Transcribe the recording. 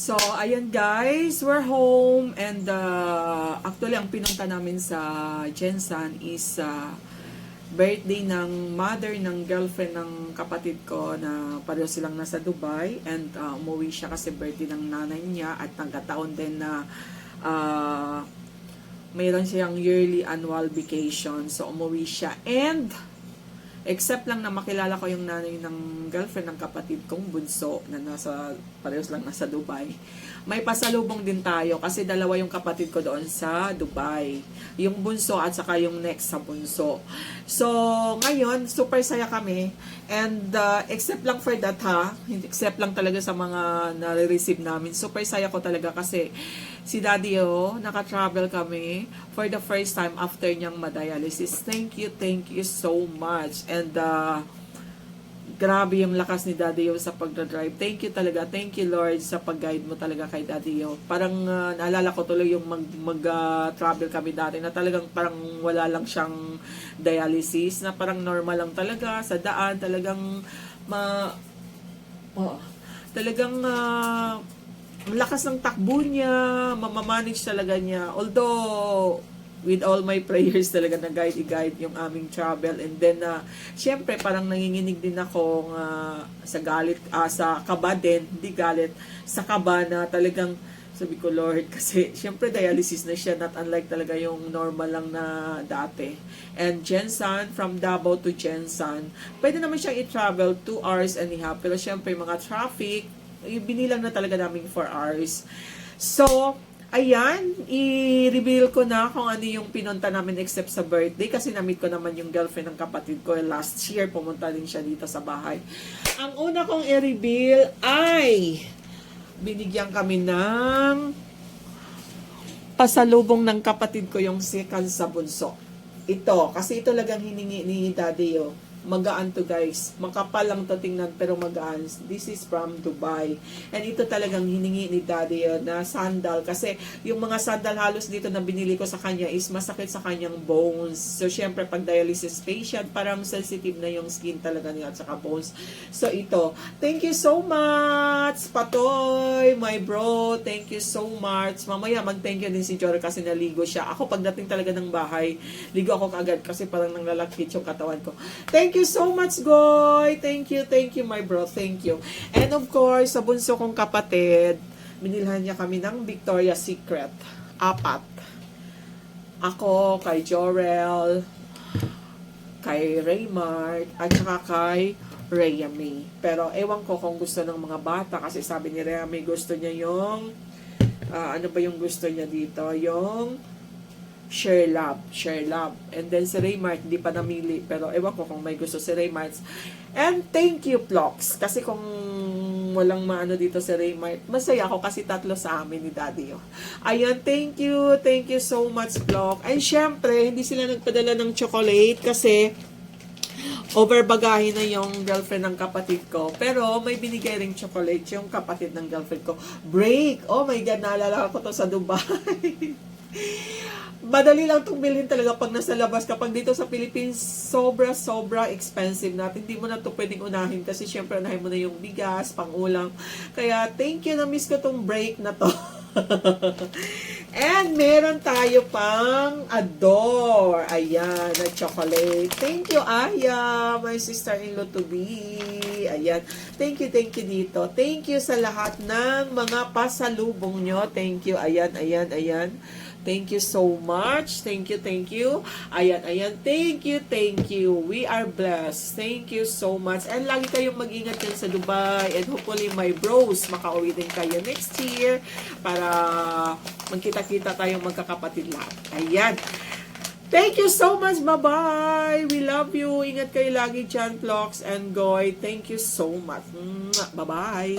So, ayan guys, we're home and actually ang pinunta namin sa Jensan is birthday ng mother ng girlfriend ng kapatid ko na pareho silang nasa Dubai and umuwi siya kasi birthday ng nanay niya at nagkataon din na mayroon siyang yearly annual vacation. So, umuwi siya and except lang na makilala ko yung nanay ng girlfriend ng kapatid kong bunso na parehas lang nasa Dubai. May pasalubong din tayo kasi dalawa yung kapatid ko doon sa Dubai. Yung bunso at saka yung next sa bunso. So, ngayon, super saya kami. And except lang for that except lang talaga sa mga nare-receive namin. Super saya ko talaga kasi si Daddy naka-travel kami for the first time after niyang ma-dialysis. Thank you so much. And grabe yung lakas ni Daddy sa pagdadrive. Thank you talaga. Thank you Lord sa pag-guide mo talaga kay Daddy Parang naalala ko tuloy yung mag-travel kami dati na talagang parang wala lang siyang dialysis, na parang normal lang talaga sa daan, talagang lakas ng takbo niya, mamamanage talaga niya. Although, with all my prayers talaga na i-guide yung aming travel. And then, syempre, parang nanginginig din ako sa kaba din, hindi galit, sa kaba na talagang, sabi ko, Lord, kasi syempre dialysis na siya, not unlike talaga yung normal lang na dati. And Jensan, from Davao to Jensan, pwede naman siyang i-travel 2 hours and a half. Pero syempre, mga traffic, binilang na talaga namin 4 hours. So, ayan, i-reveal ko na kung ano yung pinunta namin except sa birthday kasi na-meet ko naman yung girlfriend ng kapatid ko last year. Pumunta din siya dito sa bahay. Ang una kong i-reveal ay binigyan kami ng pasalubong ng kapatid ko yung second sa bunso. Ito, kasi ito lagang hiningi ni Daddy magaan to guys. Makapal lang to tingnan pero magaan. This is from Dubai. And ito talagang hiningi ni Daddy na sandal. Kasi yung mga sandal halos dito na binili ko sa kanya is masakit sa kanyang bones. So syempre pag dialysis patient, parang sensitive na yung skin talaga niya at saka bones. So ito. Thank you so much, Patoy, my bro. Thank you so much. Mamaya mag-thank you din si Jory kasi naligo siya. Ako pagdating talaga ng bahay, ligo ako kaagad kasi parang nanglalakit yung katawan ko. Thank you so much, Goy. Thank you, my bro. Thank you. And of course, sa bunso kong kapatid, binilhan niya kami ng Victoria's Secret. 4. Ako, kay Jorel, kay Raymart, at saka kay Rhea May. Pero ewan ko kung gusto ng mga bata kasi sabi ni Rhea May gusto niya yung ano ba yung gusto niya dito? Yung Share Love. And then si Raymart, hindi pa namili. Pero ewan ko kung may gusto si Raymart. And thank you, Plox. Kasi kung walang maano dito si Raymart, masaya ako kasi 3 sa amin ni Daddy. Ayun, thank you. Thank you so much, Plox. And syempre, hindi sila nagpadala ng chocolate kasi overbagahe na yung girlfriend ng kapatid ko. Pero may binigay ring chocolate yung kapatid ng girlfriend ko. Break! Oh my God, naalala ko to sa Dubai. Madali lang itong bilhin talaga pag nasa labas. Kapag dito sa Philippines, sobra expensive natin. Hindi mo na ito pwedeng unahin kasi syempre unahin mo na yung bigas, pang-ulam. Kaya thank you, na-miss ko itong break na to. And meron tayo pang Adore. Ayan, na chocolate. Thank you, Aya, my sister-in-law to be. Ayan. Thank you dito. Thank you sa lahat ng mga pasalubong nyo. Thank you. Ayan. Thank you so much. Thank you. Ayan. Thank you. We are blessed. Thank you so much. And lagi kayong mag-ingat yan sa Dubai. And hopefully my bros, makauwi din kayo next year para magkita-kita tayong magkakapatid lahat. Ayan. Thank you so much. Bye-bye. We love you. Ingat kayo lagi dyan, Plox and Goy. Thank you so much. Bye-bye.